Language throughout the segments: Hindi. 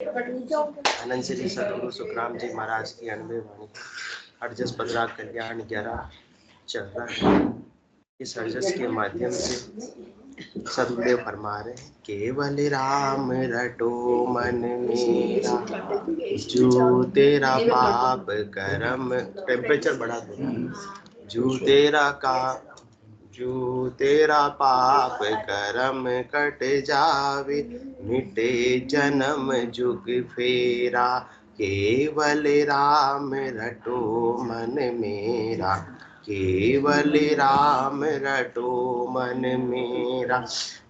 आनंद श्री सदगुरु सुखराम जी महाराज की 90 वाणी हरजस पदरा कल्याण 11 चल रहा है। इस हरजस के माध्यम से सदगुरुदेव फरमा रहे हैं, केवल राम रटो मन मेरा, जो तेरा पाप कर्म, टेम्परेचर बढ़ा दो, जो तेरा पाप कर्म कट जावे, मिटे जन्म जुग फेरा, केवल राम रटो मन मेरा, केवल राम रटो मन मेरा,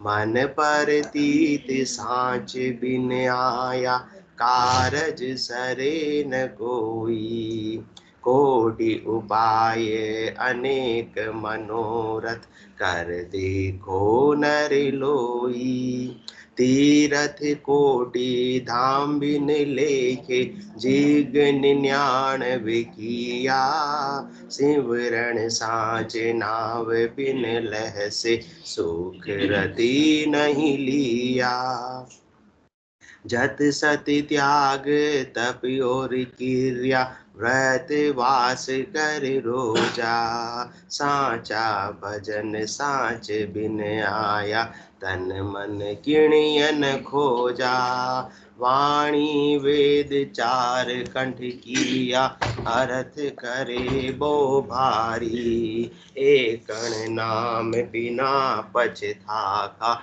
मन पर तीत सांच बिन आया, कारज सरे न कोई, कोटि उपाय अनेक मनोरथ, कर देखो नर लोई, तीरथ कोटि धाम बिन लेखे, जिग 99 किया, सिमरन साँच नाव बिन लह से, सुख रति नहीं लिया, जत सति त्याग तप और क्रिया, व्रत वास कर रोजा, साचा भजन साच बिन आया, तन मन किणियन खोजा, वाणी वेद चार कंठ किया, अर्थ करे बो भारी, एक नाम बिना पछताका,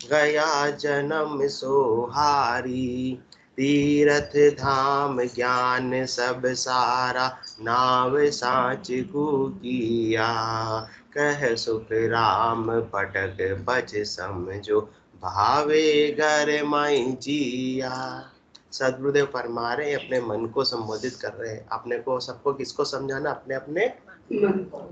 गया जन्म सोहारी, तीरथ धाम ज्ञान सब सारा, नाव साँच को किया, कह सुख राम फटक बच समझो, भावे घर माई जिया। सदगुरुदेव फरमा रहे हैं, अपने मन को संबोधित कर रहे हैं। अपने को, सबको किसको समझाना? अपने अपने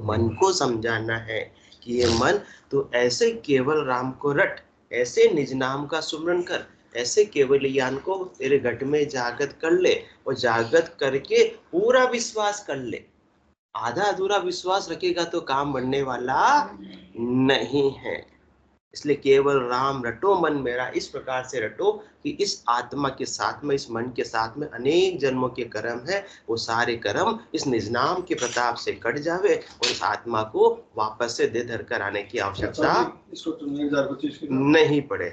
मन को समझाना है कि ये मन तो ऐसे केवल राम को रट, ऐसे निज नाम का सुमरन कर, ऐसे केवल ज्ञान को तेरे घट में जागृत कर ले, और जागृत करके पूरा विश्वास कर ले। आधा अधूरा विश्वास रखेगा तो काम बनने वाला नहीं है। इसलिए केवल राम रटो मन मेरा, इस प्रकार से रटो कि इस आत्मा के साथ में, इस मन के साथ में अनेक जन्मों के कर्म है, वो सारे कर्म इस निजनाम के प्रताप से कट जावे, और इस आत्मा को वापस से दे धर कर आने की आवश्यकता नहीं पड़े।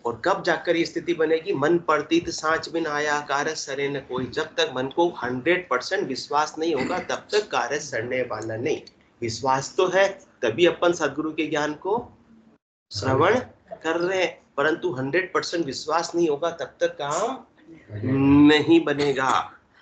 और कब जाकर ये स्थिति बनेगी? मन प्रतीत सांच बिन आया, कार्य सरे न कोई। जब तक मन को 100% विश्वास नहीं होगा, तब तक कार्य सरने वाला नहीं। विश्वास तो है, तभी अपन सदगुरु के ज्ञान को श्रवण कर रहे हैं, परंतु 100% विश्वास नहीं होगा, तब तक काम नहीं बनेगा।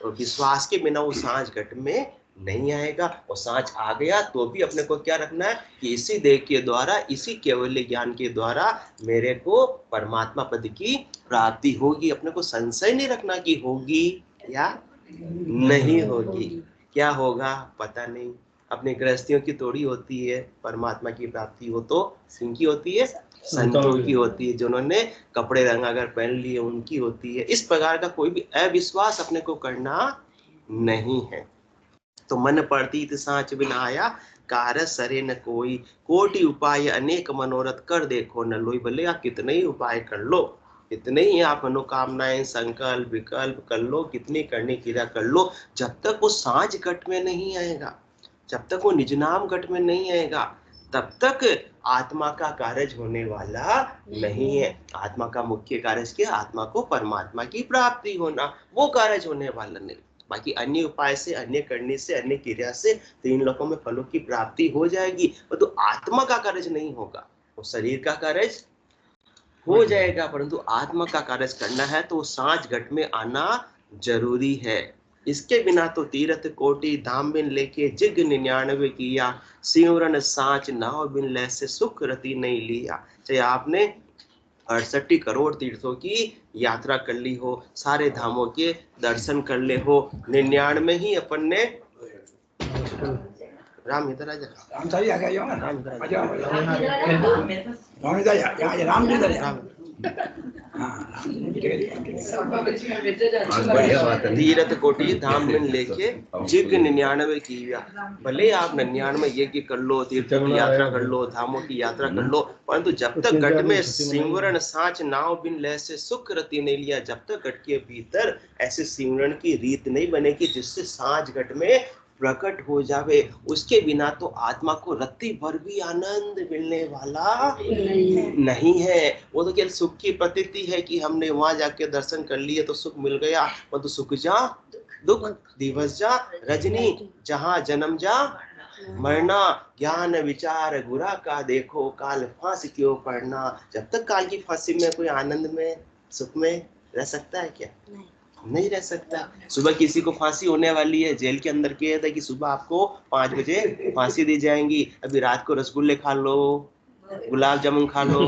और विश्वास के बिना वो सांझ घट में नहीं आएगा, और सांझ आ गया तो भी अपने को क्या रखना है कि इसी देह के द्वारा, इसी केवल ज्ञान के द्वारा मेरे को परमात्मा पद की प्राप्ति होगी। अपने को संशय नहीं रखना कि होगी या नहीं होगी। क्या होगा पता नहीं। अपने गृहस्थियों की थोड़ी होती है परमात्मा की प्राप्ति, हो तो किनकी होती है? संतों की होती है, जिन्होंने कपड़े रंगा कर पहन लिए उनकी होती है। इस प्रकार का कोई भी अविश्वास अपने को करना नहीं है। तो मन प्रतीत सांच बिन आया, कार सरे न कोई, कोटि उपाय अनेक मनोरथ, कर देखो न लोई। भले आप कितने ही उपाय कर लो, कितने ही आप मनोकामनाएं संकल्प विकल्प कर लो, कितनी करने क्रिया कर लो, जब तक वो सांझ घट में नहीं आएगा, जब तक वो निजनाम घट में नहीं आएगा, तब तक आत्मा का कार्य होने वाला नहीं है। आत्मा का मुख्य कार्य क्या? आत्मा को परमात्मा की प्राप्ति होना, वो कार्य होने वाला नहीं। बाकी अन्य उपाय से, अन्य करने से, अन्य क्रिया से तीन लोकों में फलों की प्राप्ति हो जाएगी, परंतु आत्मा का कार्य नहीं होगा। वो शरीर का कार्य हो जाएगा, परंतु आत्मा का कार्य करना है तो सांझ घट में आना जरूरी है। इसके बिना तो तीरथ कोटि धाम बिन लेके, जिग 99 किया, सिमरन सांच नाव बिन ले से, सुख रति नहीं लिया। चाहे आपने 68 करोड़ तीर्थों की यात्रा कर ली हो, सारे धामों के दर्शन कर ले हो, 99 ही अपन ने। राम इधर आ जा, राम सही आ गया, राम इधर आ, तीरथ कोटि धाम बिन लेके, जिग 99 किया। भले आप 99 यज्ञ कर लो, तीर्थों की यात्रा कर लो, धामों की यात्रा कर लो, परंतु जब तक घट में सिमरन साँच नाव बिन लय से सुख रति नहीं लिया, जब तक घट के भीतर ऐसे सिमरन की रीत नहीं बनेगी जिससे साँच घट में प्रकट हो जावे, उसके बिना तो आत्मा को रत्ती भर भी आनंद मिलने वाला नहीं है। वो तो केवल सुख की प्रतीति है कि हमने वहां जाके दर्शन कर लिए तो सुख मिल गया, परंतु सुख जा दुख दिवस जा रजनी, जहाँ जन्म जा मरना, ज्ञान विचार गुरा का देखो, काल फांसी क्यों पड़ना। जब तक काल की फांसी में कोई आनंद में सुख में रह सकता है क्या? नहीं रह सकता। सुबह किसी को फांसी होने वाली है, जेल के अंदर किया था कि सुबह आपको 5 बजे फांसी दी जाएंगी, अभी रात को रसगुल्ले खा लो, गुलाब जामुन खा लो,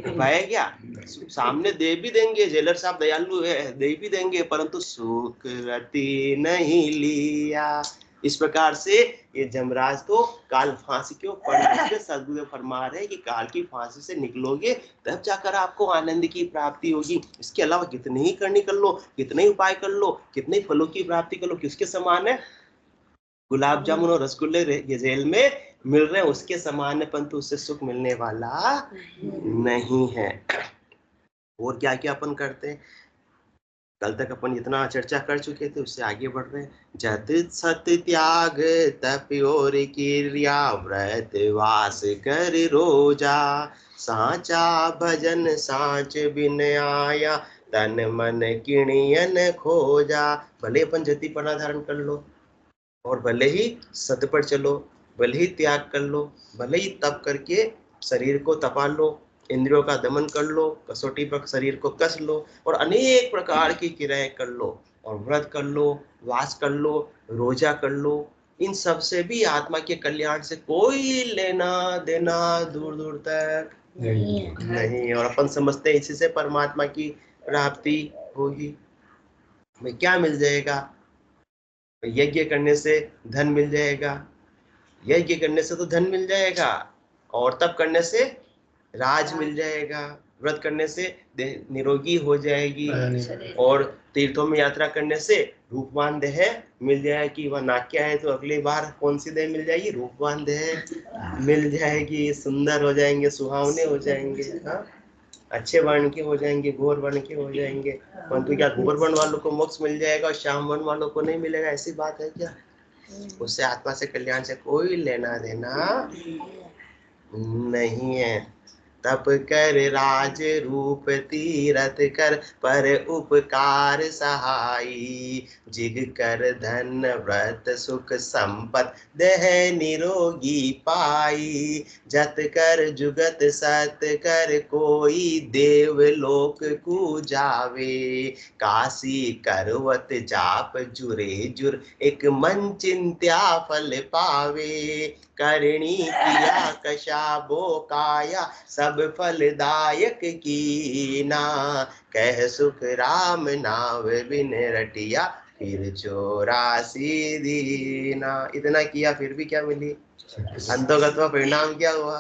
पाए क्या? सामने दे भी देंगे, जेलर साहब दयालु है, दे भी देंगे, परंतु सुख रति नहीं लिया। इस प्रकार से ये जमराज तो काल फांसी क्यों पड़, सदगुरु फरमा रहे कि काल की फांसी से निकलोगे तब जाकर आपको आनंद की प्राप्ति होगी। इसके अलावा कितने ही करनी कर लो, कितने ही उपाय कर लो, कितने फलों की प्राप्ति कर लो, किसके समान है? गुलाब जामुन और रसगुल्ले ये जेल में मिल रहे हैं, उसके समान है, परंतु उससे सुख मिलने वाला नहीं है। और क्या क्या अपन करते हैं? कल तक अपन इतना चर्चा कर चुके थे, उससे आगे बढ़ रहे हैं। जत सत त्याग तप और क्रिया व्रत वास कर रोजा, साचा भजन साच बिन आया, तन मन किणियन खोजा। भले अपन जति पना धारण कर लो और भले ही सत पर चलो, भले ही त्याग कर लो, भले ही तप करके शरीर को तपा लो, इंद्रियों का दमन कर लो, कसौटी पर शरीर को कस लो और अनेक प्रकार की क्रियाएं कर लो और व्रत कर लो, वास कर लो, रोजा कर लो। इन सब से भी आत्मा के कल्याण से कोई लेना देना दूर दूर तक नहीं। और अपन समझते हैं इसी से परमात्मा की प्राप्ति होगी। हमें क्या मिल जाएगा? यज्ञ करने से धन मिल जाएगा, यज्ञ करने से तो धन मिल जाएगा, और तप करने से राज मिल जाएगा, व्रत करने से निरोगी हो जाएगी, और तीर्थों में यात्रा करने से रूपवान देह मिल जाएगी। वह नाक्या है तो अगली बार कौन सी देह मिल जाएगी? रूपवान देह मिल जाएगी, सुंदर हो जाएंगे, सुहावने हो जाएंगे, हाँ? अच्छे वर्ण के हो जाएंगे, घोर वर्ण के हो जाएंगे। परंतु क्या घोर वर्ण वालों को मोक्ष मिल जाएगा और श्याम वर्ण वालों को नहीं मिलेगा? ऐसी बात है क्या? उससे आत्मा से कल्याण से कोई लेना देना नहीं है। तप कर राज रूप तीरथ कर, पर उपकार सहाई, जिग कर धन व्रत सुख संपत देह निरोगी पाई। जत कर जुगत सत कर कोई देव लोक को जावे, काशी करवत जाप जुरे जुर एक मन चिंत्या फल पावे। करणी किया कशा बो काया, सब फलदायक कीना, कह सुख राम नाव बिन रटिया, फिर 84 दीना। इतना किया फिर भी क्या मिली? अंतोगत्वा परिणाम क्या हुआ?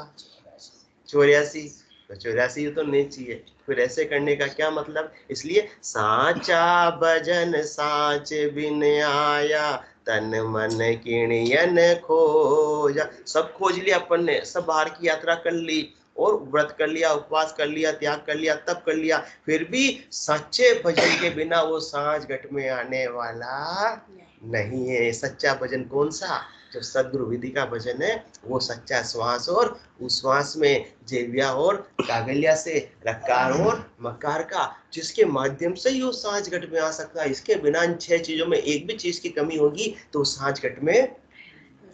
84। तो 84 तो नहीं चाहिए, फिर ऐसे करने का क्या मतलब? इसलिए साचा भजन साच बिन आया, तन मन किणियन खोजा। सब खोज लिया अपन ने, सब बाहर की यात्रा कर ली और व्रत कर लिया, उपवास कर लिया, त्याग कर लिया, तप कर लिया, फिर भी सच्चे भजन के बिना वो सांझ घट में आने वाला नहीं है। सच्चा भजन कौन सा? जो सदगुरु विधि का भजन है, वो सच्चा श्वास, और उस श्वास में जेविया और कागलिया से रकार और मकार का, जिसके माध्यम से ही वो सांझ घट में आ सकता है। इसके बिना इन 6 चीजों में एक भी चीज की कमी होगी तो सांझ घट में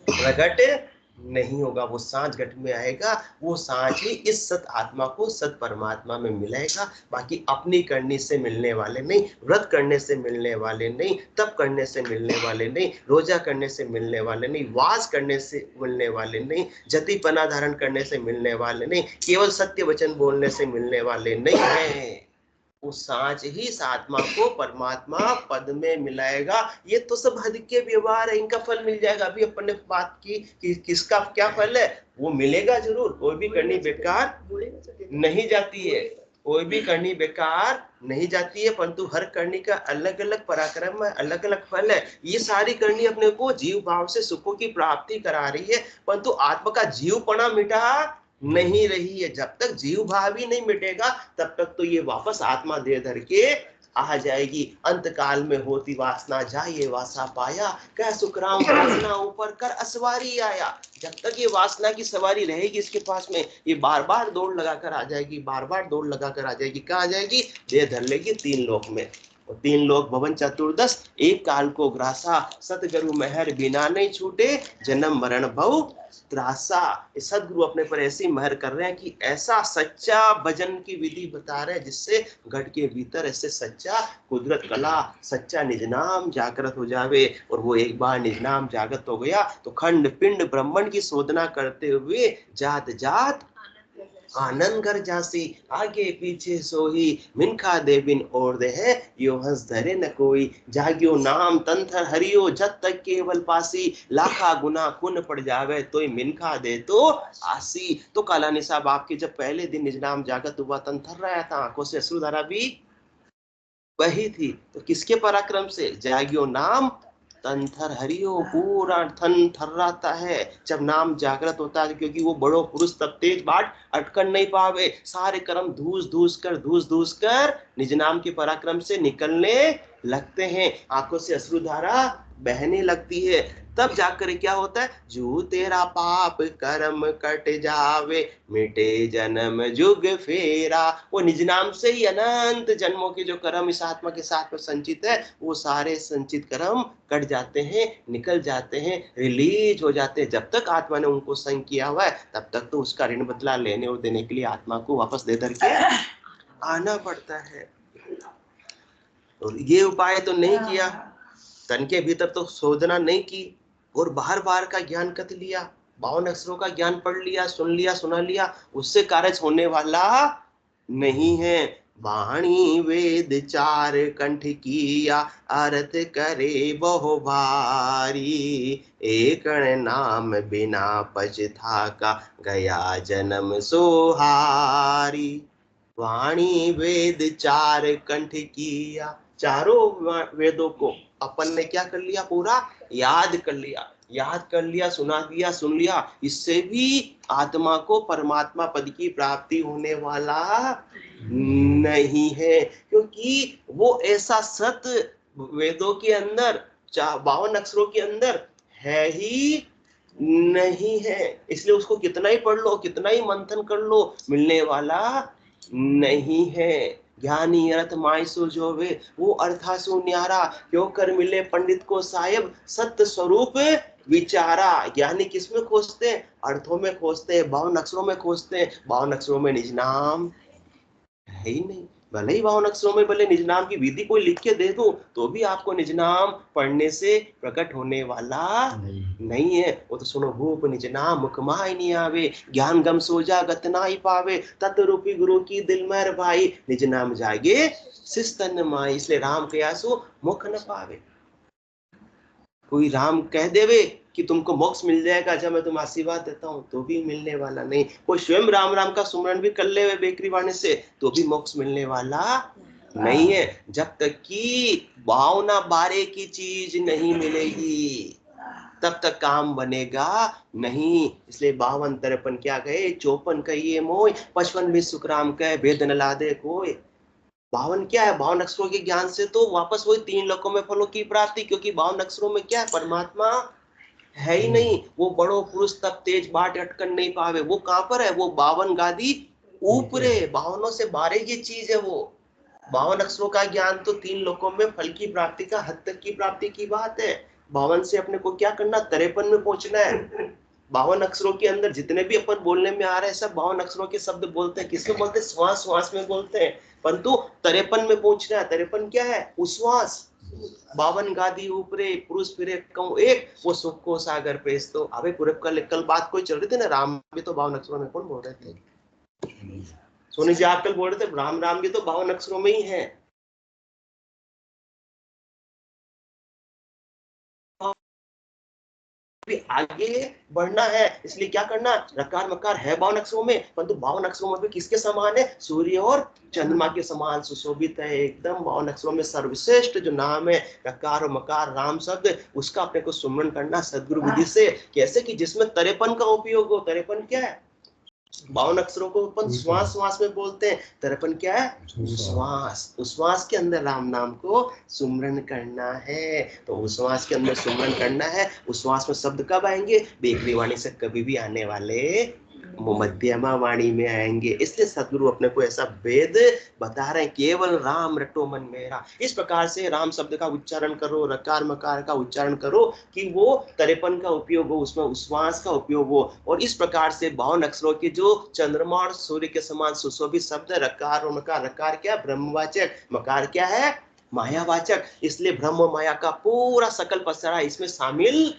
प्रकट नहीं होगा। वो सांझ घट में आएगा, वो सांझ ही इस सत आत्मा को सत परमात्मा में मिलाएगा। बाकी अपनी करनी से मिलने वाले नहीं, व्रत करने से मिलने वाले नहीं, तप करने से मिलने वाले नहीं, रोजा करने से मिलने वाले नहीं, वास करने से मिलने वाले नहीं, जति पना धारण करने से मिलने वाले नहीं, केवल सत्य वचन बोलने से मिलने वाले नहीं है। वो सांच ही इस आत्मा को परमात्मा पद में मिलाएगा। ये तो सब हद के व्यवहार है, इनका फल मिल जाएगा। अभी अपन ने बात की कि किसका क्या फल है, वो मिलेगा जरूर। कोई भी करनी बेकार नहीं जाती है, कोई भी करनी बेकार नहीं जाती है, परंतु हर करनी का अलग अलग पराक्रम है, अलग अलग फल है। ये सारी करनी अपने को जीव भाव से सुखों की प्राप्ति करा रही है, परंतु आत्मा का जीवपना मिटा नहीं रही है। जब तक जीव भाव ही नहीं मिटेगा तब तक तो ये वापस आत्मा देह धर के आ जाएगी। अंत काल में होती वासना जाइए वासा पाया, कह सुखराम वासना ऊपर कर असवारी आया। जब तक ये वासना की सवारी रहेगी इसके पास में, ये बार बार दौड़ लगाकर आ जाएगी, बार बार दौड़ लगाकर आ जाएगी। कहाँ आ जाएगी? देह धर लेगी तीन लोक में। और तीन लोक भवन चतुर्दश, एक काल को ग्रासा, सतगुरु मेहर बिना नहीं छूटे, जन्म मरण भव त्रासा। सदगुरु अपने पर ऐसी मेहर कर रहे हैं कि ऐसा सच्चा भजन की विधि बता रहे हैं जिससे घट के भीतर ऐसे सच्चा कुदरत कला, सच्चा निज नाम जागृत हो जावे। और वो एक बार निज नाम जागृत हो गया तो खंड पिंड ब्रह्मंड की शोधना करते हुए जात जात आनंद घर जासी, आगे पीछे सोही, मिनखा दे बिन और दे है, यो हंस धरे न कोई, जाग्यो नाम तंथर हरियो जब तक केवल पासी, लाखा गुना खून पड़ जावे तो मिनखा दे तो आसी। तो कालानी साहब आपके जब पहले दिन निज नाम जागत हुआ तंथर रहा था, आंखों से अश्रुधारा भी वही थी। तो किसके पराक्रम से? जाग्यो नाम तंथर हरियो, पूरा थन थर्राता है जब नाम जागृत होता है, क्योंकि वो बड़ो पुरुष तब तेज बाट अटकन नहीं पावे, सारे कर्म धूस धूस कर निज नाम के पराक्रम से निकलने लगते हैं, आंखों से अश्रुधारा बहने लगती है। तब जाकर क्या होता है? जो तेरा पाप कर्म कट जावे, मिटे जन्म जुग फेरा। वो निज नाम से ही अनंत जन्मों के जो कर्म इस आत्मा के साथ में संचित है, वो सारे संचित कर्म कट जाते हैं, निकल जाते हैं, रिलीज हो जाते हैं। जब तक आत्मा ने उनको संग किया हुआ है तब तक तो उसका ऋण बदला लेने और देने के लिए आत्मा को वापस दे धर के आना पड़ता है। और ये उपाय तो नहीं किया, तन के भीतर तो शोधना नहीं की और बाहर बाहर का ज्ञान कत लिया, 52 अक्षरों का ज्ञान पढ़ लिया, सुन लिया, सुना लिया, उससे कार्य होने वाला नहीं है। वाणी वेद चार कंठ किया, अर्थ करे बहु भारी, एक नाम बिना पछता का, गया जन्म सोहारी। वाणी वेद चार कंठ किया, चारों वेदों को अपन ने क्या कर लिया? पूरा याद कर लिया, याद कर लिया, सुना दिया, सुन लिया। इससे भी आत्मा को परमात्मा पद की प्राप्ति होने वाला नहीं है, क्योंकि वो ऐसा सत वेदों के अंदर 52 अक्षरों के अंदर है ही नहीं है। इसलिए उसको कितना ही पढ़ लो, कितना ही मंथन कर लो, मिलने वाला नहीं है। ज्ञानी अर्थ मायसो जोवे, वो अर्थासु न्यारा, क्यों कर मिले पंडित को साहेब, सत्य स्वरूप विचारा। ज्ञानी किस में खोजते हैं? अर्थों में खोजते हैं, 52 अक्षरों में खोजते हैं। 52 अक्षरों में निज नाम है ही नहीं। भले ही 52 अक्षरों में भले निज नाम की विधि कोई लिख के दे दो तो भी आपको निज नाम पढ़ने से प्रकट होने वाला नहीं है। वो तो सुनो भूप निज नाम मुख माय नहीं आवे, ज्ञान गम सोजा गत ना ही पावे, तत् रूपी गुरु की दिल मेहर भाई, निज नाम जागे सिस्तन माई। इसलिए राम कयासु मुख न पावे। कोई राम कह देवे कि तुमको मोक्ष मिल जाएगा जब मैं तुम्हें आशीर्वाद देता हूं, तो भी मिलने वाला नहीं। कोई स्वयं राम राम का सुमरण भी कर ले बेकरी वाणी से तो भी मोक्ष मिलने वाला नहीं है, जब तक कि भावना बारे की चीज नहीं मिलेगी तब तक काम बनेगा नहीं। इसलिए 52 53 क्या कहे, 54 कहिए मोय, 55 भी सुखराम कहे, भेद न लादे कोई। 52 क्या है? 52 अक्षरों के ज्ञान से तो वापस वही 3 लोकों में फलों की प्राप्ति, क्योंकि 52 अक्षरों में क्या है? परमात्मा है ही नहीं। वो बड़ो पुरुष तब तेज बाट अटकन नहीं पावे। वो कहां पर है? वो 52 गादी ऊपरे, 52 से बारे की चीज है वो। 52 अक्षरों का ज्ञान तो 3 लोकों में फल की प्राप्ति का हद तक की प्राप्ति की बात है। 52 से अपने को क्या करना? 53 में पहुंचना है। 52 अक्षरों के अंदर जितने भी अपन बोलने में आ रहे हैं सब 52 अक्षरों के शब्द बोलते हैं। किसमें बोलते हैं? श्वास श्वास में बोलते हैं, परंतु 53 में पहुंचना है। 53 क्या है? उश्वास। 52 गादी ऊपरे, पुरुष फिरे कहूं एक, वो सुख को सागर पेश। तो अबे पूरब कल बात कोई चल रही थी ना, राम भी तो 52 अक्षरों में कौन बोल रहे थे? सोनी जी आप कल बोल रहे थे राम राम भी तो 52 अक्षरों में ही है। आगे बढ़ना है, इसलिए क्या करना? रकार मकार है 52 अक्षरों में, परंतु 52 अक्षरों में भी किसके समान है? सूर्य और चंद्रमा के समान सुशोभित है एकदम। 52 अक्षरों में सर्वश्रेष्ठ जो नाम है रकार और मकार राम शब्द, उसका अपने को सुमरण करना सदगुरु विधि से। कैसे कि जिसमें 53 का उपयोग हो। 53 क्या है? 52 अक्षरों को अपन श्वास श्वास में बोलते हैं, तर्पण क्या है? उश्वास। उश्वास के अंदर राम नाम को सुमरन करना है। तो उश्वास के अंदर सुमरन करना है। उश्वास में शब्द कब आएंगे? बेकरी वाणी से कभी भी आने वाले मध्यमा वाणी में आएंगे। इसलिए सदगुरु अपने को ऐसा वेद बता रहे हैं, केवल राम रटो मन मेरा। इस प्रकार से राम शब्द का उच्चारण करो, रकार मकार का उच्चारण करो कि वो तरेपन का उपयोग हो, उसमें उश्वास का उपयोग हो। और इस प्रकार से 52 अक्षरों के जो चंद्रमा और सूर्य के समान सुशोभित शब्द है, रकार और मकार। रकार क्या? ब्रह्मवाचक। मकार क्या है? मायावाचक। इसलिए ब्रह्म माया का पूरा सकल पसरा इसमें शामिल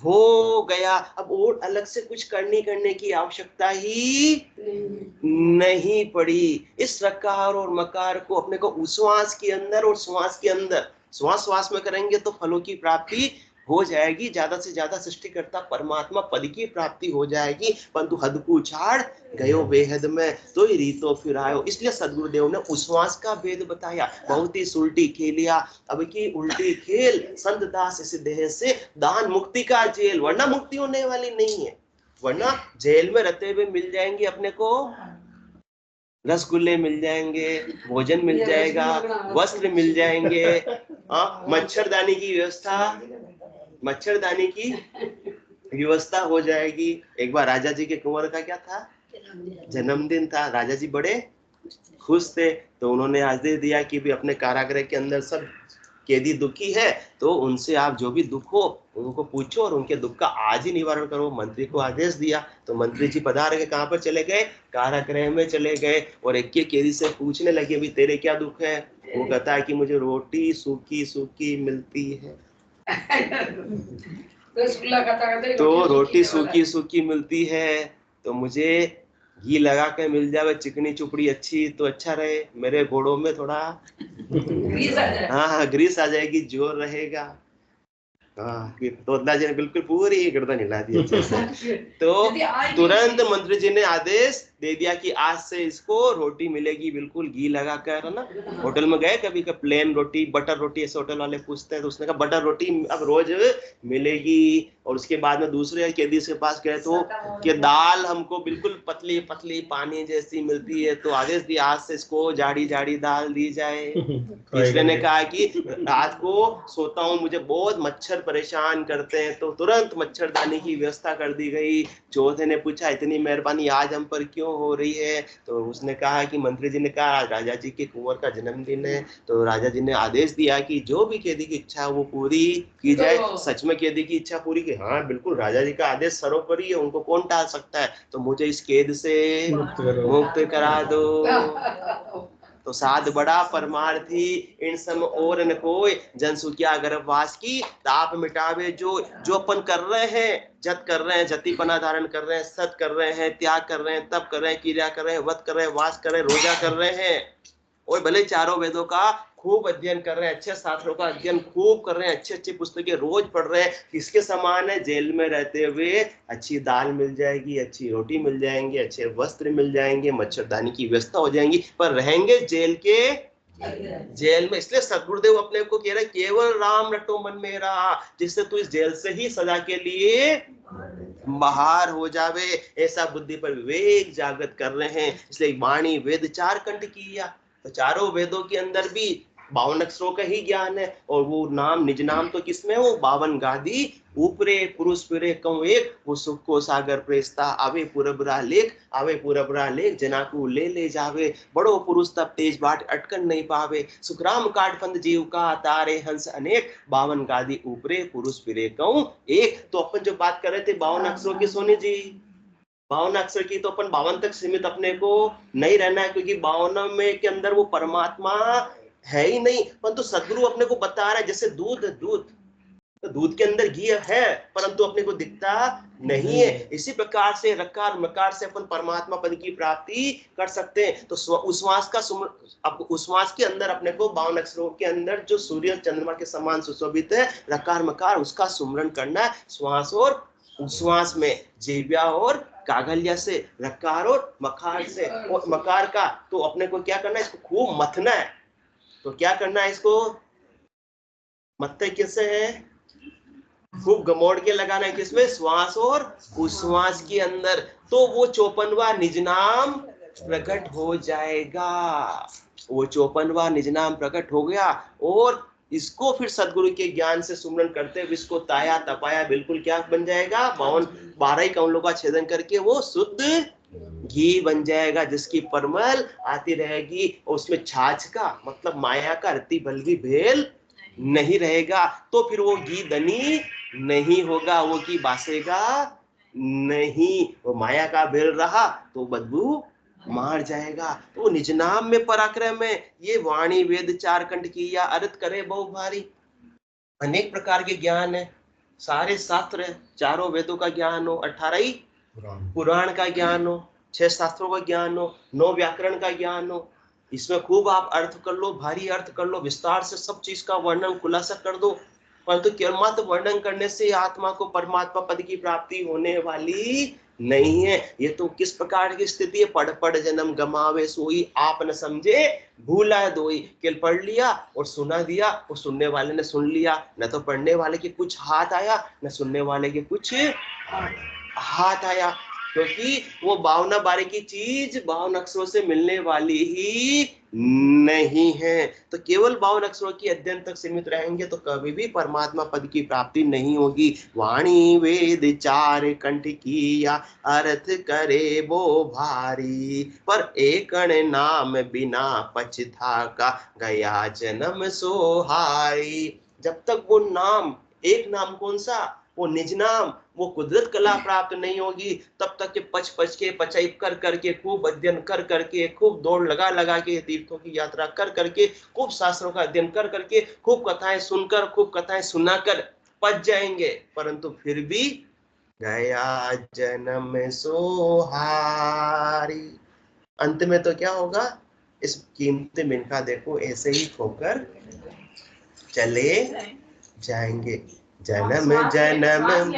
हो गया। अब और अलग से कुछ करने की आवश्यकता ही नहीं पड़ी। इस रकार और मकार को अपने को उश्वास के अंदर और श्वास के अंदर, श्वास श्वास में करेंगे तो फलों की प्राप्ति हो जाएगी, ज्यादा से ज्यादा सृष्टिकर्ता परमात्मा पद की प्राप्ति हो जाएगी। परंतु हद को छाड़ गयो बेहद में, तो ही रीतो फिर आयो। इसलिए सदगुरुदेव ने उश्वास का भेद बताया। बहुत ही सुलटी खेलिया अब की उल्टी खेल, संत दास इस देह से दान मुक्ति का जेल। वरना मुक्ति होने वाली नहीं है, वरना जेल में रहते हुए मिल जाएंगे अपने को रसगुल्ले, मिल जाएंगे भोजन, मिल जाएगा वस्त्र, मिल जाएंगे मच्छरदानी की व्यवस्था, मच्छरदानी की व्यवस्था हो जाएगी। एक बार राजा जी के कुंवर का क्या था? जन्मदिन था। राजा जी बड़े खुश थे, तो उन्होंने आदेश दिया कि भी अपने कारागृह के अंदर सब कैदी दुखी है, तो उनसे आप जो भी दुख हो उनको पूछो और उनके दुख का आज ही निवारण करो। मंत्री को आदेश दिया, तो मंत्री जी पधार के कहाँ पर चले गए? कारागृह में चले गए और एक कैदी से पूछने लगे, भी तेरे क्या दुख है? वो कहता है कि मुझे रोटी सूखी सूखी मिलती है। तो रोटी सूखी सूखी मिलती है, तो मुझे घी लगा के मिल जावे, चिकनी चुपड़ी अच्छी तो अच्छा रहे, मेरे घोड़ों में थोड़ा हाँ ग्रीस आ जाएगी, जोर रहेगा। तो जी ने बिल्कुल पूरी गर्दन हिला दी अच्छे से। तो तुरंत मंत्री जी ने आदेश दे दिया कि आज से इसको रोटी मिलेगी बिल्कुल घी लगा कर, है ना। होटल में गए कभी, प्लेन रोटी, बटर रोटी ऐसे होटल वाले पूछते हैं, तो उसने कहा बटर रोटी अब रोज मिलेगी। और उसके बाद में दूसरे कैदी के पास गए तो कि दाल हमको बिल्कुल पतली पतली पानी जैसी मिलती है, तो आदेश दिया आज से इसको जाड़ी जाड़ी दाल दी जाए। तीसरे ने कहा कि रात को सोता हूँ, मुझे बहुत मच्छर परेशान करते हैं, तो तुरंत मच्छरदानी की व्यवस्था कर दी गई। चौथे ने पूछा इतनी मेहरबानी आज हम पर क्यों हो रही है? तो उसने कहा कि मंत्री जी ने कहा आज राजा जी के कुंवर का जन्मदिन है, तो राजा जी ने आदेश दिया कि जो भी कैदी की इच्छा वो पूरी की जाए। सच में कैदी की इच्छा पूरी की? हाँ बिल्कुल, राजा जी का आदेश सर्वोपरि है, उनको कौन टाल सकता है। तो मुझे इस कैद से मुक्त करा दो। तो साध बड़ा परमार्थी इन सम और न कोई, जन सुखिया गर्भवास की ताप मिटावे जो। जो अपन कर रहे हैं, जत कर रहे हैं, जति पना धारण कर रहे हैं, सत कर रहे हैं, त्याग कर रहे हैं, तप कर रहे हैं, क्रिया कर रहे हैं, व्रत कर रहे हैं, वास कर रहे हैं, रोजा कर रहे हैं, और भले चारों वेदों का खूब अध्ययन कर रहे हैं, अच्छे शास्त्रों का अध्ययन खूब कर रहे हैं, अच्छी अच्छी पुस्तकें रोज पढ़ रहे हैं, किसके समान है? जेल में रहते हुए अच्छी दाल मिल जाएगी, अच्छी रोटी मिल जाएंगे, अच्छे वस्त्र मिल जाएंगे, मच्छरदानी की व्यवस्था हो जाएंगी, पर रहेंगे जेल के जेल में। इसलिए सदगुरुदेव अपने को कह रहे केवल राम रटो मन मेरा, जिससे तू इस जेल से ही सदा के लिए बाहर हो जावे। ऐसा बुद्धि पर विवेक जागृत कर रहे हैं। इसलिए वाणी वेद चार कंठ किया, तो चारों वेदों के अंदर भी 52 अक्षरों का ही ज्ञान है। और वो नाम निज नाम तो किसमें? वो 52 गादी ऊपरे पुरुष पिरे कौ एक, वो सुख को सागर प्रेस्ता आवे पुरबरा लेख, आवे पुरबरा लेख जनाकू ले ले जावे, बड़ो पुरुष तब तेज बाट अटकन नहीं पावे, सुखराम काट फंद जीव का तारे हंस अनेक, 52 गादी ऊपरे पुरुष पिरे कौ एक। तो अपन जो बात कर रहे थे 52 अक्षरों की, सोनी जी 52 अक्षर की, तो अपन 52 तक सीमित अपने को नहीं रहना है, क्योंकि 52 में के अंदर वो परमात्मा है ही नहीं। परंतु सदगुरु अपने को बता रहा है, जैसे दूध, तो दूध के अंदर घी है परंतु अपने को दिखता नहीं है। इसी प्रकार से रकार मकार से अपन परमात्मा पद की प्राप्ति कर सकते हैं। तो उश्वास का अब उश्वास के अंदर अपने को 52 अक्षरों के अंदर जो सूर्य चंद्रमा के समान सुशोभित है रकार मकार, उसका सुमरन करना है श्वास और उश्वास में, जीव्या और कागलिया से, रकार और मकार से। और मकार का तो अपने को क्या करना है? इसको खूब मथना है। तो क्या करना है? इसको मथते कैसे है? खूब गमोड़ के लगाना है, किसमें? श्वास और उश्वास के अंदर। तो वो 54वां निज नाम प्रकट हो जाएगा। वो 54वां निज नाम प्रकट हो गया और इसको फिर सदगुरु के ज्ञान से सुमरन करते हुए इसको ताया तपाया बिल्कुल क्या बन जाएगा, 12 कमलों का छेदन करके वो शुद्ध घी बन जाएगा, जिसकी परमल आती रहेगी। उसमें छाछ का मतलब माया का रत्ती भर भी भेल नहीं रहेगा। तो फिर वो घी दनी नहीं होगा, वो घी बासेगा नहीं। वो माया का भेल रहा तो बदबू मार जाएगा। तो निज नाम में पराक्रम है। ये वाणी वेद चार कंठ की या अर्थ करे बहु भारी। अनेक प्रकार के ज्ञान है, सारे शास्त्र है, चारों वेदों का ज्ञान हो, 18 पुराण का ज्ञान हो, 6 शास्त्रों का ज्ञान हो, 9 व्याकरण का ज्ञान हो। इसमें खूब आप अर्थ कर लो, भारी अर्थ कर लो, विस्तार से सब चीज का वर्णन खुलासा कर दो, परंतु केवल मात्र वर्णन करने से आत्मा को परमात्मा पद की प्राप्ति होने वाली नहीं है। ये तो किस प्रकार की स्थिति है, पढ़ पढ़ जन्म गमावे सोई, आप न समझे भूला दोई। केवल पढ़ लिया और सुना दिया, और सुनने वाले ने सुन लिया, न तो पढ़ने वाले के कुछ हाथ आया, न सुनने वाले के कुछ हाथ आया। क्योंकि वो 52 बारी की चीज 52 अक्षरों से मिलने वाली ही नहीं है। तो केवल 52 अक्षरों की अध्ययन तक सीमित रहेंगे तो कभी भी परमात्मा पद की प्राप्ति नहीं होगी। वाणी वेद चार कंठ की या अर्थ करे वो भारी, पर एक नाम बिना पछता का गया जन्म सोहारी। जब तक वो नाम, एक नाम कौन सा, वो निज नाम, वो कुदरत कला प्राप्त नहीं होगी, तब तक के पच पच के पचाई कर करके, खूब अध्ययन कर करके, खूब दौड़ लगा लगा के, तीर्थों की यात्रा कर करके, खूब शास्त्रों का अध्ययन कर करके, खूब कथाएं सुनकर, खूब कथाएं सुनाकर पच जाएंगे, परंतु फिर भी गया जन्म सोहारी। अंत में तो क्या होगा, इस कीमती मिनका देखो ऐसे ही खोकर चले जाएंगे। जन्म जन्म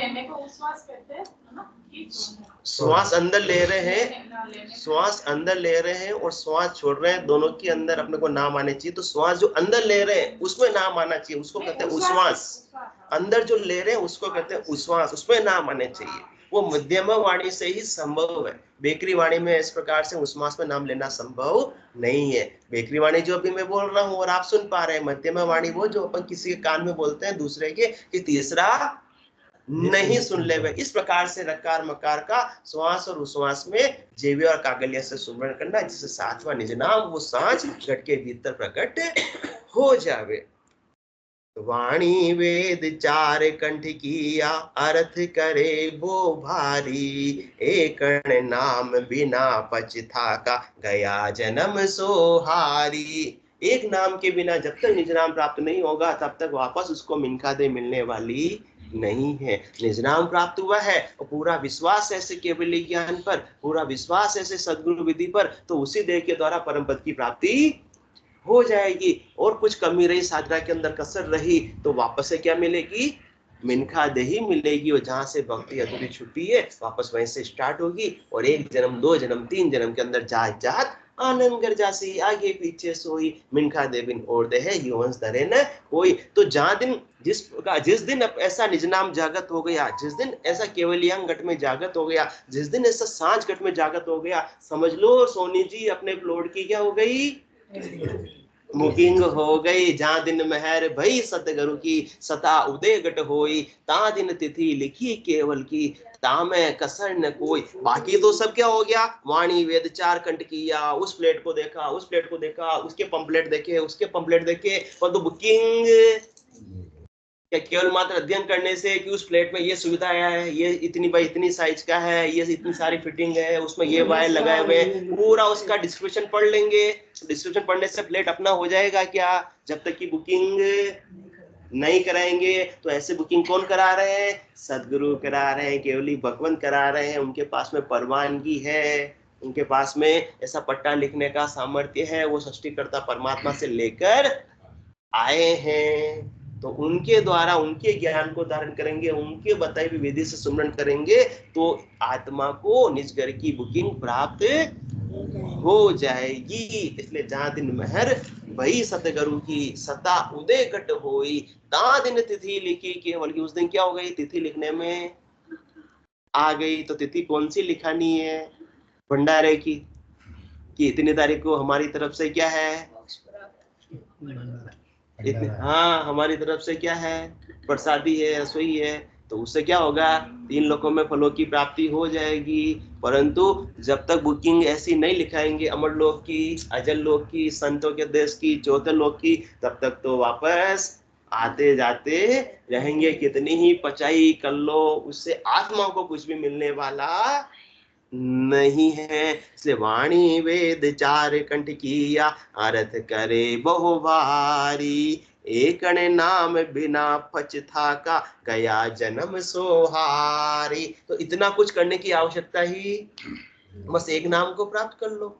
श्वास अंदर ले रहे हैं, श्वास अंदर ले रहे हैं और श्वास छोड़ रहे हैं, दोनों के अंदर अपने को नाम आने चाहिए। तो श्वास जो अंदर ले रहे हैं उसमें नाम आना चाहिए, उसको कहते हैं उश्वास। अंदर जो ले रहे हैं उसको कहते हैं उश्वास, उसमें नाम आने चाहिए। वो मध्यम वाणी से ही संभव है। बेकरी वाणी में इस प्रकार से उश्वास में नाम लेना संभव नहीं है। बेकरी वाणी जो अभी मैं बोल रहा हूँ और आप सुन पा रहे हैं, मध्यम वाणी वो जो अपन किसी के कान में बोलते हैं दूसरे के, कि तीसरा नहीं सुन ले। इस प्रकार से रकार मकार का श्वास और उश्वास में जेवे और कागलिया से सुमरण करना, जिससे 7वां निज नाम वो सांझ घट के भीतर प्रकट हो जावे। वाणी वेद चार कंठ किया अर्थ करे वो भारी, एक नाम बिना पछता का गया जन्म सोहारी। एक नाम के बिना जब तक निज नाम प्राप्त नहीं होगा तब तक वापस उसको मिनका दे मिलने वाली नहीं है। निज नाम प्राप्त हुआ है और पूरा विश्वास ऐसे केवल ज्ञान पर, पूरा विश्वास ऐसे सदगुरु विधि पर, तो उसी देह के द्वारा परम पद की प्राप्ति हो जाएगी। और कुछ कमी रही साधना के अंदर, कसर रही, तो वापस से क्या मिलेगी, मिनखा देही मिलेगी। और जहां से भक्ति अधूरी छुट्टी है वापस वहीं से स्टार्ट होगी। और 1 जन्म 2 जन्म 3 जन्म के अंदर जात जात आनंद कर जासी, आगे पीछे सोई, मिनखा देविन और दे है युवंश धरे न कोई। तो जहां दिन जिस दिन ऐसा निज नाम जागत हो गया, जिस दिन ऐसा केवलियांग घट में जागत हो गया, जिस दिन ऐसा सांझ घट में जागत हो गया, समझ लो सोनी जी अपने प्लॉट की क्या हो गई, बुकिंग हो गई। जहां दिन मेहर भई सतगुरु की, सता उदय घट होई, ता दिन तिथि लिखी केवल की, तामे कसर न कोई। बाकी तो सब क्या हो गया, वाणी वेद चार कंठ किया, उस प्लेट को देखा, उस प्लेट को देखा, उसके पंपलेट देखे, उसके पंपलेट देखे, पर तो बुकिंग क्या केवल मात्र अध्ययन करने से कि उस प्लेट में ये सुविधा है, ये इतनी बाई इतनी साइज का है, ये इतनी सारी फिटिंग है, उसमें ये वायर लगाए हुए, पूरा उसका डिस्क्रिप्शन पढ़ लेंगे। डिस्क्रिप्शन पढ़ने से प्लेट अपना हो जाएगा क्या, जब तक की बुकिंग नहीं कराएंगे। तो ऐसे बुकिंग कौन करा रहे हैं, सदगुरु करा रहे हैं, केवली भगवंत करा रहे हैं। उनके पास में परवानगी है, उनके पास में ऐसा पट्टा लिखने का सामर्थ्य है, वो सृष्टिकर्ता परमात्मा से लेकर आए हैं। तो उनके द्वारा उनके ज्ञान को धारण करेंगे, उनके बताई हुई विधि से सुमरण करेंगे, तो आत्मा को निज घर की बुकिंग प्राप्त हो जाएगी। इसलिए जहां दिन मेहर वही सतगुरु की, सता उदय घट होई, ता दिन तिथि लिखी केवल की। उस दिन क्या हो गई, तिथि लिखने में आ गई तो तिथि कौन सी लिखानी है भंडारे की, कि इतनी तारीख को हमारी तरफ से क्या है, इतनी, हाँ हमारी तरफ से क्या है, प्रसादी है, रसोई है। तो उससे क्या होगा, 3 लोकों में फलों की प्राप्ति हो जाएगी। परंतु जब तक बुकिंग ऐसी नहीं लिखाएंगे अमर लोक की, अजल लोक की, संतों के देश की, चौथे लोक की, तब तक तो वापस आते जाते रहेंगे। कितनी ही पचाई कर लो, उससे आत्मा को कुछ भी मिलने वाला नहीं है। इसलिए वाणी वेद चार कंठ किया, अर्थ करे बहु भारी, एक ने नाम बिना पछता का, गया जन्म सोहारी। तो इतना कुछ करने की आवश्यकता ही, बस एक नाम को प्राप्त कर लो।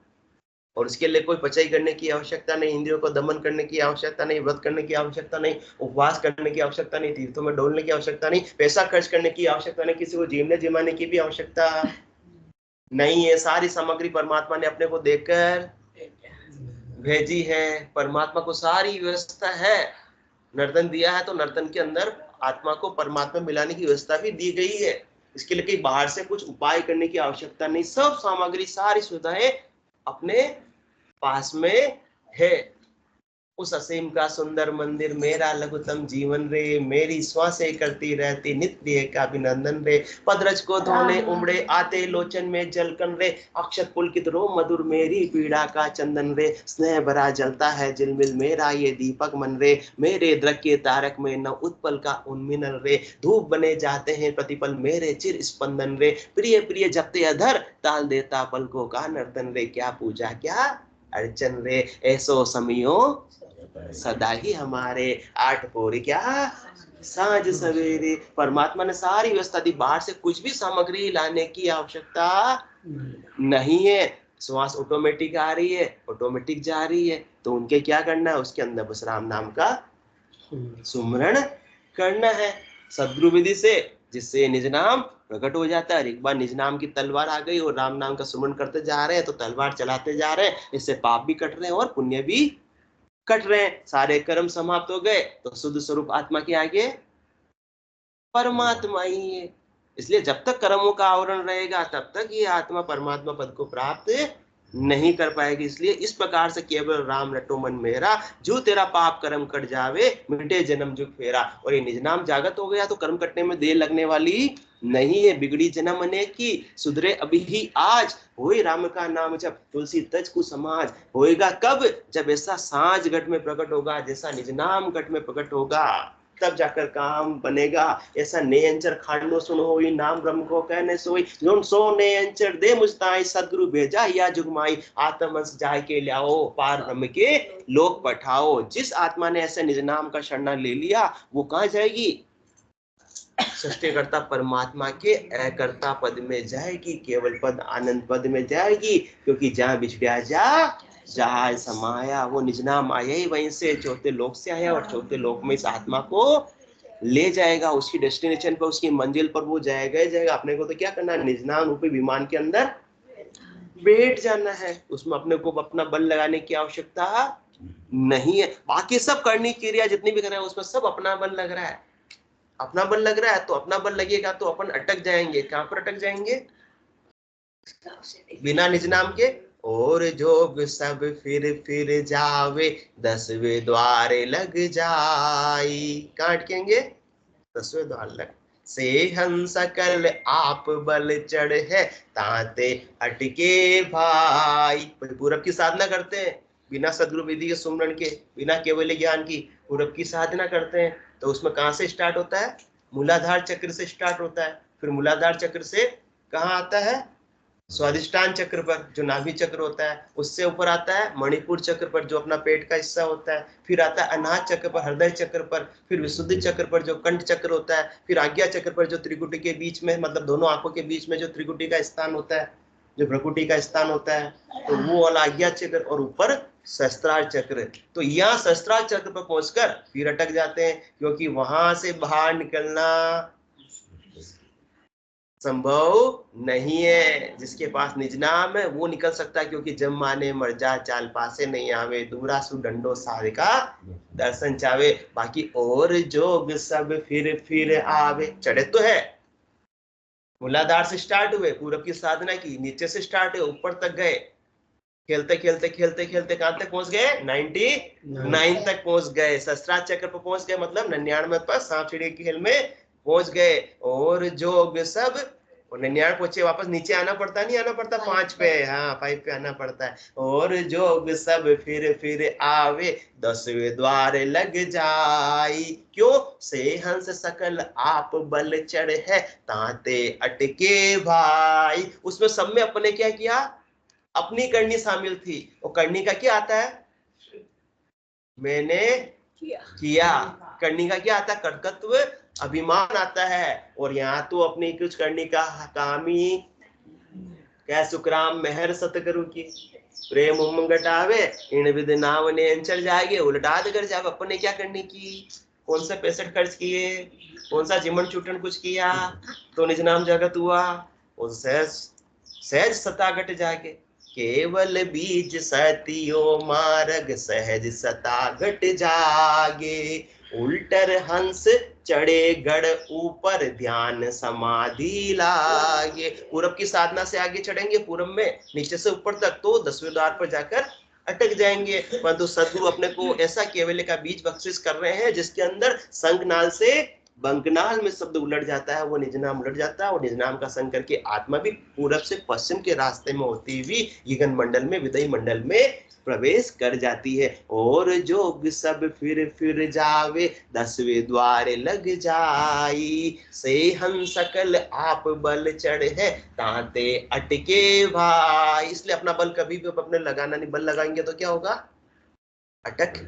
और इसके लिए कोई पचाई करने की आवश्यकता नहीं, इंद्रियों को दमन करने की आवश्यकता नहीं, व्रत करने की आवश्यकता नहीं, उपवास करने की आवश्यकता नहीं, तीर्थों में डोलने की आवश्यकता नहीं, पैसा खर्च करने की आवश्यकता नहीं, किसी को जीवने जिमाने की भी आवश्यकता नहीं है। सारी सामग्री परमात्मा ने अपने को देकर भेजी है। परमात्मा को सारी व्यवस्था है। नर्तन दिया है तो नर्तन के अंदर आत्मा को परमात्मा मिलाने की व्यवस्था भी दी गई है। इसके लिए कहीं बाहर से कुछ उपाय करने की आवश्यकता नहीं, सब सामग्री सारी सुविधाएं अपने पास में है। उस असीम का सुंदर मंदिर मेरा लघुतम जीवन रे, मेरी श्वासें करती रहती नित्य का अभिनंदन रे, पदरज को धोने उमड़े आते लोचन में जलकन रे, अक्षत पुलकित रो मधुर मेरी पीड़ा का चंदन रे, स्नेह भरा जलता है झिलमिल मेरा ये दीपक मन रे, मेरे द्रक के तारक में न उत्पल का उन्मिलन रे, धूप बने जाते हैं प्रतिपल मेरे चिर स्पंदन रे, प्रिय प्रिय जपते अधर ताल देता पलकों का नर्तन रे, क्या पूजा क्या अर्चन रे, ऐसो समियो सदा ही हमारे, 8 पोरी क्या सांझ सवेरे। परमात्मा ने सारी व्यवस्था दी, बाहर से कुछ भी सामग्री लाने की आवश्यकता नहीं है। श्वास ऑटोमेटिक आ रही है, ऑटोमेटिक जा रही है, तो उनके क्या करना है, उसके अंदर बस राम नाम का सुमरण करना है सद्गुरु विधि से, जिससे निज नाम प्रकट हो जाता है। एक बार निज नाम की तलवार आ गई और राम नाम का सुमरण करते जा रहे हैं तो तलवार चलाते जा रहे हैं, इससे पाप भी कट रहे हैं और पुण्य भी कट रहे हैं। सारे कर्म समाप्त हो गए तो शुद्ध स्वरूप आत्मा के आगे परमात्मा ही है। इसलिए जब तक कर्मों का आवरण रहेगा तब तक ये आत्मा परमात्मा पद को प्राप्त नहीं कर पाएगी। इसलिए इस प्रकार से केवल राम रटो मन मेरा, जो तेरा पाप कर्म कट जावे, मिटे जन्म जुग फेरा। और ये निज नाम जागत हो गया तो कर्म कटने में देर लगने वाली नहीं है। बिगड़ी जन्म अनेक की, सुधरे अभी ही आज, होए राम का नाम जब तुलसी तज को समाज। होएगा कब, जब ऐसा सांझ घट में प्रकट होगा, जैसा निज नाम घट में प्रकट होगा, तब जाकर काम बनेगा। ऐसा ने अंचर खांडो सुनो हुई, नाम ब्रह्म को कहने सोई, जोन सो ने अंचर दे मुस्ताई, सदगुरु भेजा या जुगमाई, आत्मंस जाय के लाओ, पार ब्रह्म के लोक पठाओ। जिस आत्मा ने ऐसे निज नाम का शरण ले लिया वो कहाँ जाएगी, सृष्टिकर्ता परमात्मा के अकर्ता पद में जाएगी, केवल पद आनंद पद में जाएगी। क्योंकि जहाँ बिछड़ा जा जहाँ समाया, वो निज नाम आया ही वहीं से, चौथे लोक से आया और चौथे लोक में इस आत्मा को ले जाएगा। उसकी डेस्टिनेशन पर, उसकी मंजिल पर वो जाएगा ही जाएगा। अपने को तो क्या करना है, निज नाम रूपी विमान के अंदर बैठ जाना है। उसमें अपने को अपना बल लगाने की आवश्यकता नहीं है। बाकी सब करनी क्रिया जितनी भी कर रहे हैं उसमें सब अपना बल लग रहा है। अपना बल लग रहा है तो अपना बल लगेगा तो अपन अटक जाएंगे। कहां पर अटक जाएंगे, बिना निज नाम के। और जोग सब फिर जावे, 10वें द्वारे लग जाई। कहां अटकेंगे, 10वें द्वार लग। से हंस सकल आप बल चढ़ है, ताते अटके भाई। पूरब की साधना करते हैं बिना सदगुरु विधि के सुमरण के, बिना केवल ज्ञान की पूरब की साधना करते हैं। तो उसमें कहां से स्टार्ट होता है, मूलाधार चक्र से स्टार्ट होता है। फिर मूलाधार चक्र से कहां आता है, स्वादिष्टान चक्र पर जो नाभि चक्र होता है, उससे ऊपर आता है मणिपुर चक्र पर जो अपना पेट का हिस्सा होता है। फिर आता है अनाहत चक्र पर, हृदय चक्र पर, फिर विशुद्धि चक्र पर जो कंठ चक्र होता है, फिर आज्ञा चक्र पर जो त्रिकुटी के बीच में, मतलब दोनों आंखों के बीच में जो त्रिकुटी का स्थान होता है, जो भ्रकुटी का स्थान होता है, तो वो वाला आज्ञा चक्र। और ऊपर सहस्त्रार चक्र। तो यहाँ सहस्त्रार चक्र पर पहुंचकर फिर अटक जाते हैं, क्योंकि वहां से बाहर निकलना संभव नहीं है। जिसके पास निज नाम है वो निकल सकता है, क्योंकि जब माने मर जा चाल पासे नहीं आवे, दूरा सु डंडो सारे का दर्शन चावे। बाकी और जोग सब फिर आवे, चढ़े तो है मूलाधार से स्टार्ट हुए, पूरब की साधना की, नीचे से स्टार्ट हुए, ऊपर तक गए, खेलते खेलते खेलते खेलते कहां तक पहुंच गए? 99 तक पहुंच गए, सहस्त्रार चक्र पर पहुंच गए, मतलब 99 पर सांप सीढ़ी के खेल में पहुंच गए। और जोग सब 99 पहुंचे, वापस नीचे आना पड़ता, नहीं आना पड़ता, 5 पे, हाँ 5 पे आना पड़ता है। और जोग सब फिर आवे, 10वें द्वार लग जाई, क्यों? से हंस सकल आप बल चढ़ है, ताते अटके भाई। उसमें सब में अपने क्या किया? अपनी करनी शामिल थी। और करनी का क्या आता है? मैंने किया। करनी का क्या आता है? कर्तृत्व, अभिमान आता है। और यहाँ तो अपनी कुछ करनी का कामी क्या? सुखराम मेहर सतगुरु की, प्रेम उमंग घटावे, इन विद नाम ने अंचल जागे, उल्टा कर जाब। अपने क्या करने की? कौन सा पैसे खर्च किए, कौन सा चिमन चुटन कुछ किया तो निज नाम जगत हुआ। और सहज सहज सतागट जागे, केवल बीज सतियो मार्ग, सहज सतागट जागे। उल्टर हंस चढ़े गढ़ ऊपर, ध्यान समाधि लागे। पूरब की साधना से आगे चढ़ेंगे, पूरब में नीचे से ऊपर तक, तो 10वें द्वार पर जाकर अटक जाएंगे। परंतु सदगुरु अपने को ऐसा केवल का बीज बख्शिश कर रहे हैं जिसके अंदर संगनाल से बंकनाल में शब्द उलट जाता है, वो निजनाम उलट जाता है। और निजनाम का संग करके आत्मा भी पूरब से पश्चिम के रास्ते में होती हुई यगन मंडल में, विदयी मंडल में प्रवेश कर जाती है। और जोग सब फिर जावे, 10वें द्वार लग जाई, से हम सकल आप बल चढ़ है, ताते अटके भाई। इसलिए अपना बल कभी भी अपने लगाना नहीं, बल लगाएंगे तो क्या होगा? अटक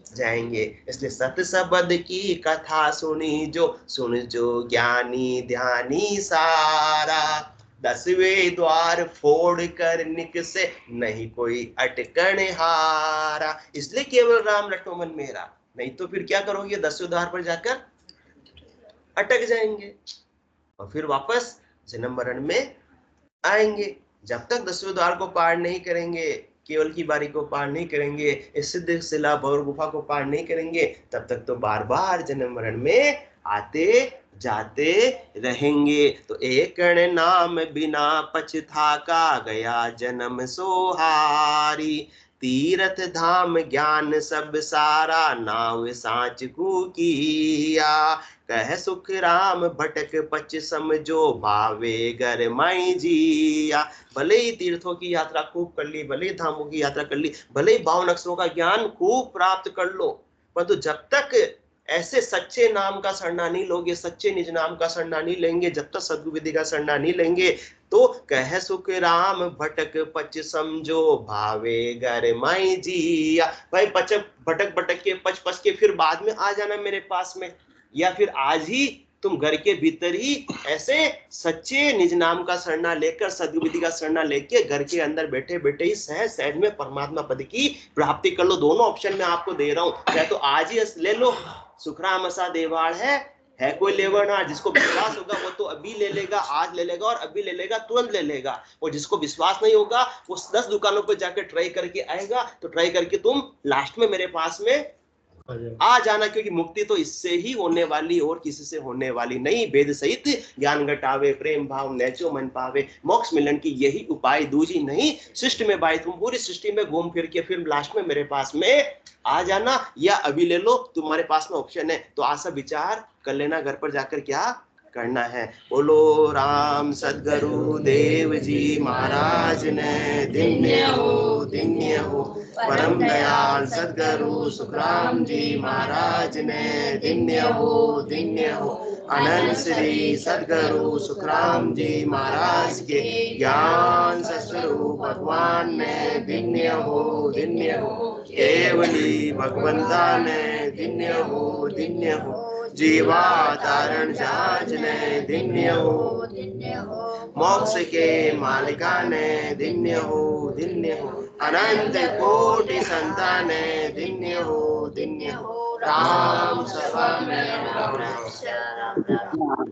जाएंगे। इसलिए सत सबद की कथा सुनी जो, सुन जो ज्ञानी ध्यानी सारा, 10वें द्वार फोड़ कर निक से, नहीं कोई अटकण हारा। इसलिए केवल राम रटो मन मेरा, नहीं तो फिर क्या करोगे? 10वें द्वार पर जाकर अटक जाएंगे और फिर वापस जन्म मरण में आएंगे। जब तक 10वें द्वार को पार नहीं करेंगे, केवल की बारी को पार नहीं करेंगे, इस सिद्ध शिला भौर गुफा को पार नहीं करेंगे, तब तक तो बार बार जन्म मरण में आते जाते रहेंगे। तो एक नाम बिना पछता का, गया जन्म सोहारी, तीर्थ धाम ज्ञान सब सारा, नाव सांच को किया, कह सुख राम भटक पच समझो, भावे घर माई जिया। भले ही तीर्थों की यात्रा खूब कर ली, भले ही धामों की यात्रा कर ली, भले ही 52 अक्षरों का ज्ञान खूब प्राप्त कर लो, परंतु जब तक ऐसे सच्चे नाम का शरणा नहीं लोगे, सच्चे निज नाम का शरणा नहीं लेंगे, जब तक सद्गुरु विधि का शरणा नहीं लेंगे, तो कह सुख राम भटक पच समझो, भावे घर माई जिया। भाई भटक भटक के पच पच के फिर बाद में आ जाना मेरे पास में, या फिर आज ही तुम घर के भीतर ही ऐसे सच्चे निज नाम का शरणा लेकर, सद्गुरु विधि का शरणा लेके घर के अंदर बैठे बैठे ही सहज सहज में परमात्मा पद की प्राप्ति कर लो। दोनों ऑप्शन मैं आपको दे रहा हूं, चाहे तो आज ही ले लो, सुखराम असा देवाड़ है कोई लेवना। जिसको विश्वास होगा वो तो अभी ले लेगा, आज ले लेगा, और अभी ले लेगा, तुरंत ले लेगा। और जिसको विश्वास नहीं होगा वो 10 दुकानों पर जाकर ट्राई करके आएगा, तो ट्राई करके तुम लास्ट में मेरे पास में आ जाना, क्योंकि मुक्ति तो इससे ही होने वाली, और किसी से होने वाली नहीं। वेद सहित ज्ञान घटावे, प्रेम भाव नेचो मन पावे, मोक्ष मिलन की यही उपाय दूजी नहीं। सृष्टि में भाई तुम पूरी सृष्टि में घूम फिर के फिर लास्ट में मेरे पास में आ जाना, या अभी ले लो, तुम्हारे पास में ऑप्शन है। तो आशा विचार कर लेना घर पर जाकर क्या करना है। बोलो राम सद्गुरु देव जी महाराज ने, धन्य हो परम दयाल सद्गुरु सुखराम जी महाराज ने, धन्य हो अनंत श्री सद्गुरु सुखराम जी महाराज के ज्ञान स्वरूप भगवान ने, धन्य हो केवली भगवंता ने, धन्य हो जीवाधारण जहाज ने, धन्य हो मोक्ष के मालिका ने, धन्य हो अनंत कोटि संतान ने, धन्य हो राम सर्वम राम।